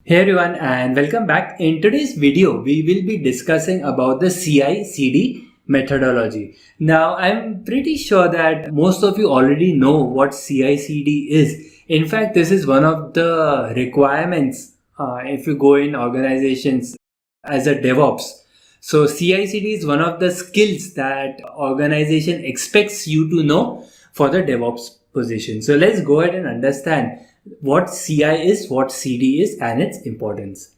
Hey everyone and welcome back. In today's video, we will be discussing about the CI/CD methodology. Now, I'm pretty sure that most of you already know what CI/CD is. In fact, this is one of the requirements if you go in organizations as a DevOps. So CI/CD is one of the skills that organization expects you to know for the DevOps position. So let's go ahead and understand what CI is, what CD is, and its importance.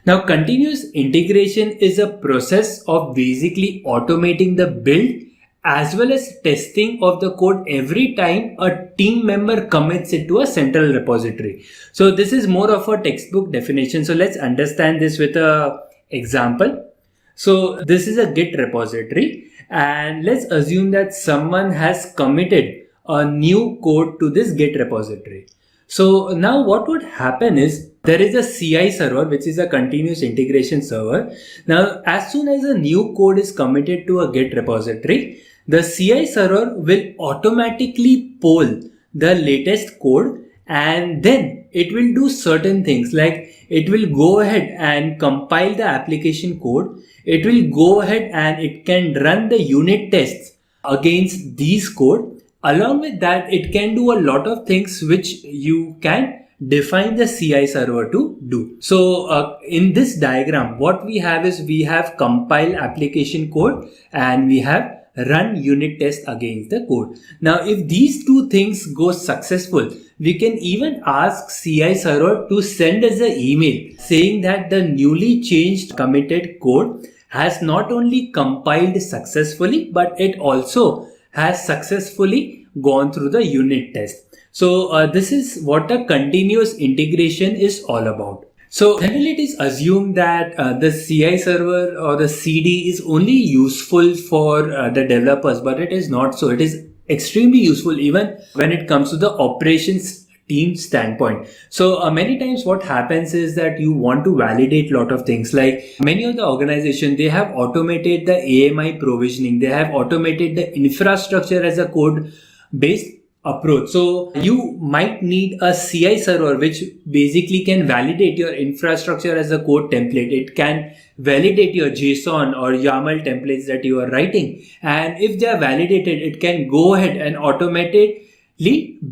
Now, continuous integration is a process of basically automating the build as well as testing of the code every time a team member commits it to a central repository. So this is more of a textbook definition. So let's understand this with a example. So this is a Git repository, and let's assume that someone has committed a new code to this Git repository. So now what would happen is there is a CI server, which is a continuous integration server. Now, as soon as a new code is committed to a Git repository, the CI server will automatically poll the latest code, and then it will do certain things like it will go ahead and compile the application code. It will go ahead and it can run the unit tests against these code. Along with that, it can do a lot of things which you can define the CI server to do. So in this diagram, what we have is we have compile application code and we have run unit test against the code. Now, if these two things go successful, we can even ask CI server to send us an email saying that the newly changed committed code has not only compiled successfully, but it also has successfully gone through the unit test. So this is what a continuous integration is all about. So generally it is assumed that the CI server or the CD is only useful for the developers, but it is not so. It is extremely useful even when it comes to the operations team standpoint. So many times what happens is that you want to validate a lot of things, like many of the organizations, they have automated the AMI provisioning, they have automated the infrastructure as a code based approach. So you might need a CI server which basically can validate your infrastructure as a code template. It can validate your JSON or YAML templates that you are writing, and if they are validated, it can go ahead and automatically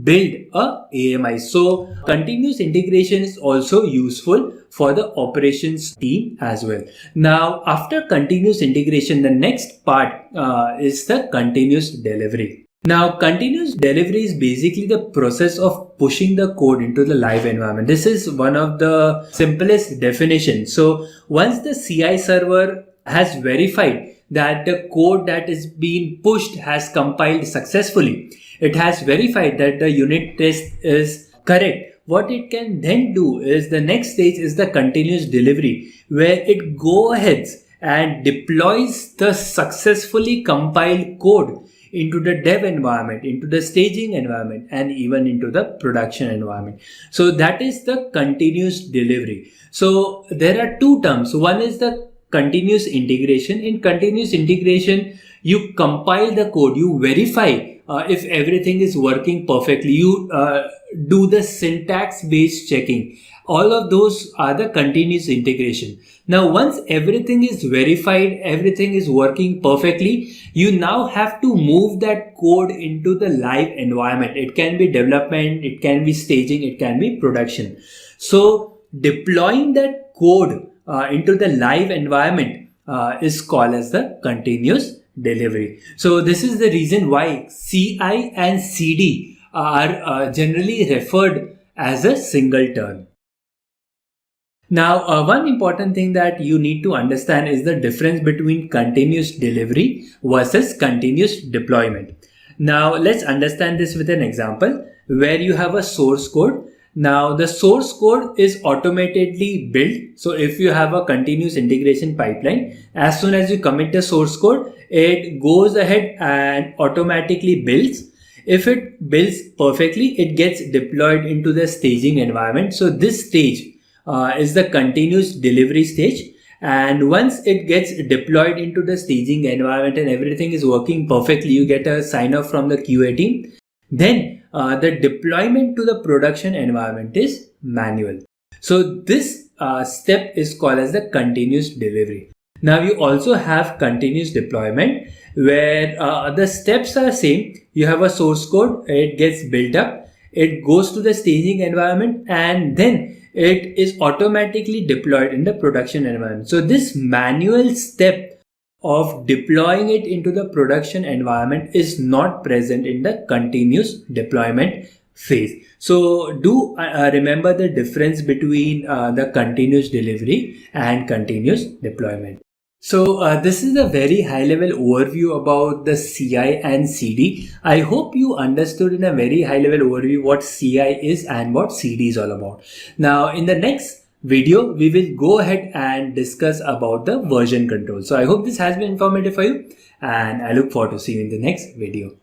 build a AMI. So continuous integration is also useful for the operations team as well. Now, after continuous integration, the next part is the continuous delivery. Now, continuous delivery is basically the process of pushing the code into the live environment. This is one of the simplest definitions. So once the CI server has verified that the code that is being pushed has compiled successfully, it has verified that the unit test is correct, what it can then do is the next stage is the continuous delivery, where it goes ahead and deploys the successfully compiled code into the dev environment, into the staging environment, and even into the production environment. So that is the continuous delivery. So there are two terms. One is the continuous integration. In continuous integration, you compile the code, you verify if everything is working perfectly, you do the syntax based checking. All of those are the continuous integration. Now, once everything is verified, everything is working perfectly, you now have to move that code into the live environment. It can be development, it can be staging, it can be production. So deploying that code into the live environment is called as the continuous delivery. So this is the reason why CI and CD are generally referred as a single term. Now, one important thing that you need to understand is the difference between continuous delivery versus continuous deployment. Now, let's understand this with an example where you have a source code. Now, the source code is automatically built. So if you have a continuous integration pipeline, as soon as you commit the source code, it goes ahead and automatically builds. If it builds perfectly, it gets deployed into the staging environment. So this stage is the continuous delivery stage. And once it gets deployed into the staging environment and everything is working perfectly, you get a sign off from the QA team. Then the deployment to the production environment is manual. So this step is called as the continuous delivery. Now you also have continuous deployment where the steps are same. You have a source code, it gets built up, it goes to the staging environment, and then it is automatically deployed in the production environment. So this manual step of deploying it into the production environment is not present in the continuous deployment phase. So do remember the difference between the continuous delivery and continuous deployment. So this is a very high level overview about the CI and CD. I hope you understood in a very high level overview what CI is and what CD is all about. Now in the next video, we will go ahead and discuss about the version control. So I hope this has been informative for you, and I look forward to seeing you in the next video.